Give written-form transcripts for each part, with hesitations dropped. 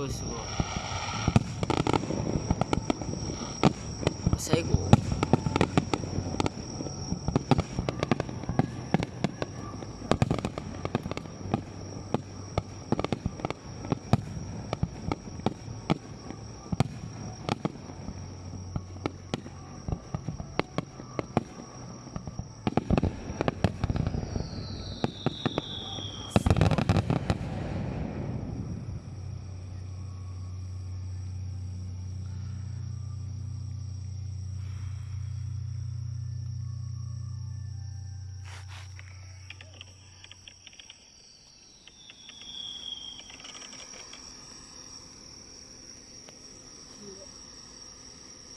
ごいすごい。最後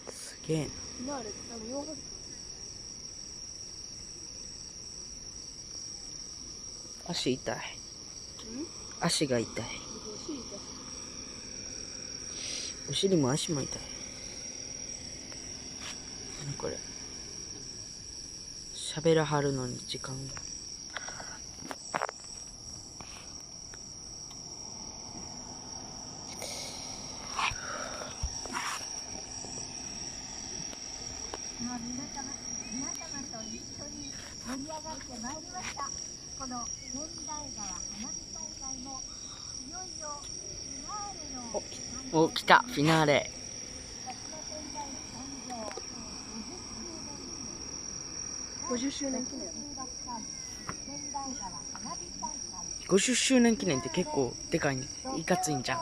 すげえな。足痛い。足が痛い。お尻も足も痛い。何これ。喋らはるのに時間が。皆様と一緒に盛り上がってまいりました。この千代川花火大会もいよいよフィナーレのお、来た、フィナーレ。50周年記念。50周年記念って結構でかいん、いかついんじゃん。